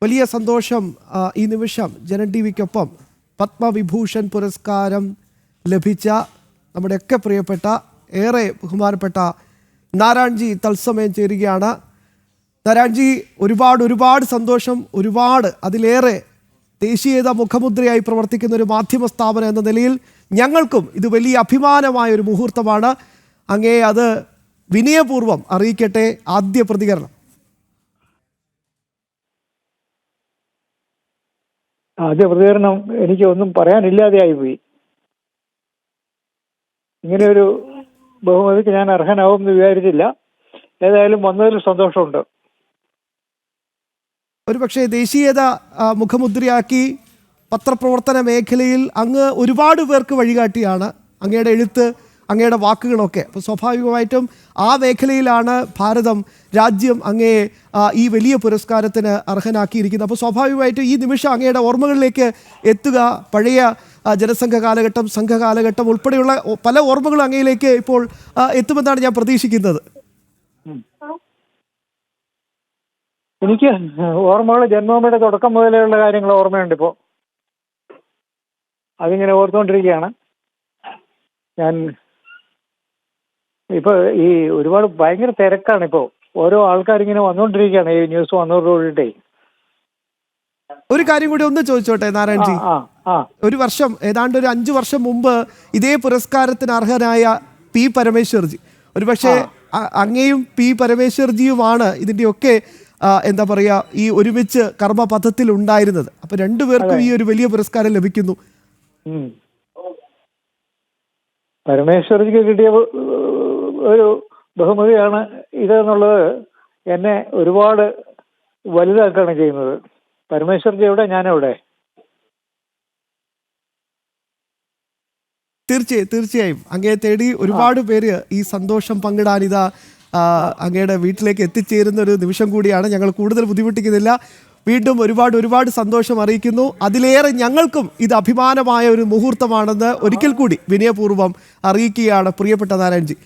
വലിയ സന്തോഷം ഈ നിമിഷം ജനൻ ടി വിക്കൊപ്പം പത്മവിഭൂഷൺ പുരസ്കാരം ലഭിച്ച നമ്മുടെയൊക്കെ പ്രിയപ്പെട്ട ഏറെ ബഹുമാനപ്പെട്ട നാരായൺജി തത്സമയം ചേരുകയാണ്. നാരായൺജി, ഒരുപാട് സന്തോഷം. അതിലേറെ ദേശീയത മുഖമുദ്രയായി പ്രവർത്തിക്കുന്ന ഒരു മാധ്യമ സ്ഥാപനം എന്ന നിലയിൽ ഞങ്ങൾക്കും ഇത് വലിയ അഭിമാനമായ ഒരു മുഹൂർത്തമാണ്. അങ്ങേ അത് വിനയപൂർവ്വം അറിയിക്കട്ടെ. ആദ്യ പ്രതികരണം. എനിക്ക് ഒന്നും പറയാനില്ലാതെയായിപ്പോയി. ഇങ്ങനെയൊരു ബഹുമതിക്ക് ഞാൻ അർഹനാവുമെന്ന് വിചാരിച്ചില്ല. ഏതായാലും വന്നതിൽ സന്തോഷമുണ്ട്. ഒരുപക്ഷെ ദേശീയത മുഖമുദ്രയാക്കി പത്രപ്രവർത്തന മേഖലയിൽ അങ്ങ് ഒരുപാട് പേർക്ക് വഴികാട്ടിയാണ്. അങ്ങയുടെ എഴുത്ത്, അങ്ങയുടെ വാക്കുകളൊക്കെ. അപ്പോൾ സ്വാഭാവികമായിട്ടും ആ മേഖലയിലാണ് രാജ്യം അങ്ങയെ ഈ വലിയ പുരസ്കാരത്തിന് അർഹനാക്കിയിരിക്കുന്നത്. അപ്പോൾ സ്വാഭാവികമായിട്ടും ഈ നിമിഷം അങ്ങയുടെ ഓർമ്മകളിലേക്ക് എത്തുക പഴയ ജനസംഘ കാലഘട്ടം, സംഘകാലഘട്ടം ഉൾപ്പെടെയുള്ള പല ഓർമ്മകളും അങ്ങയിലേക്ക് ഇപ്പോൾ എത്തുമെന്നാണ് ഞാൻ പ്രതീക്ഷിക്കുന്നത്. എനിക്ക് ഓർമ്മകൾ ജന്മഭൂമിയുടെ തുടക്കം മുതലുള്ള കാര്യങ്ങൾ ഓർമ്മയുണ്ട്. ഇപ്പോൾ അതിങ്ങനെ ഓർത്തുകൊണ്ടിരിക്കുകയാണ് ഞാൻ. ഇപ്പോൾ ഈ ഒരുപാട് ഭയങ്കര തിരക്കാണ്. ഇപ്പോൾ ഓരോ ആൾക്കാരിങ്ങനെ വന്നുകൊണ്ടിരിക്കുകയാണ് ഈ ന്യൂസ് വന്നതോടുകൂടിയിട്ടേ. ഒരു കാര്യം കൂടി ഒന്ന് ചോദിച്ചോട്ടെ നാരായൺജി. ഒരു വർഷം, ഏതാണ്ട് ഒരു 5 വർഷം മുമ്പ് ഇതേ പുരസ്കാരത്തിന് അർഹനായ പി പരമേശ്വർജി, ഒരുപക്ഷെ അങ്ങയും പി പരമേശ്വർജിയുമാണ് ഇതിൻ്റെയൊക്കെ എന്താ പറയുക ഈ ഒരുമിച്ച് കർമ്മപഥത്തിൽ ഉണ്ടായിരുന്നത്. അപ്പൊ രണ്ടുപേർക്കും ഈ ഒരു വലിയ പുരസ്കാരം ലഭിക്കുന്നു. പരമേശ്വർജിക്ക് കിട്ടിയ ഒരു ബഹുമതിയാണ് ഇതെന്നുള്ളത് എന്നെ ഒരുപാട് വലുതാക്കുകയാണ് ചെയ്യുന്നത്. പരമേശ്വർജി എവിടെ, ഞാനെവിടെ? തീർച്ചയായും അങ്ങയെ തേടി ഒരുപാട് പേര് ഈ സന്തോഷം പങ്കിടാനിതാ അങ്ങയുടെ വീട്ടിലേക്ക് എത്തിച്ചേരുന്ന ഒരു നിമിഷം കൂടിയാണ്. ഞങ്ങൾ കൂടുതൽ ബുദ്ധിമുട്ടിക്കുന്നില്ല. വീണ്ടും ഒരുപാട് സന്തോഷം അറിയിക്കുന്നു. അതിലേറെ ഞങ്ങൾക്കും ഇത് അഭിമാനമായ ഒരു മുഹൂർത്തമാണെന്ന് ഒരിക്കൽ കൂടി വിനയപൂർവ്വം അറിയിക്കുകയാണ് പ്രിയപ്പെട്ട Narayanji.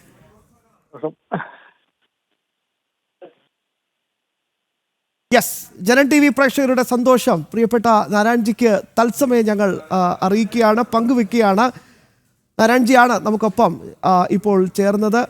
Yes, Janam T V പ്രേക്ഷകരുടെ സന്തോഷം പ്രിയപ്പെട്ട നാരായൺജിക്ക് തത്സമയം ഞങ്ങൾ അറിയിക്കുകയാണ്, പങ്കുവെക്കുകയാണ്. നാരായൺജിയാണ് നമുക്കൊപ്പം ഇപ്പോൾ ചേർന്നത്.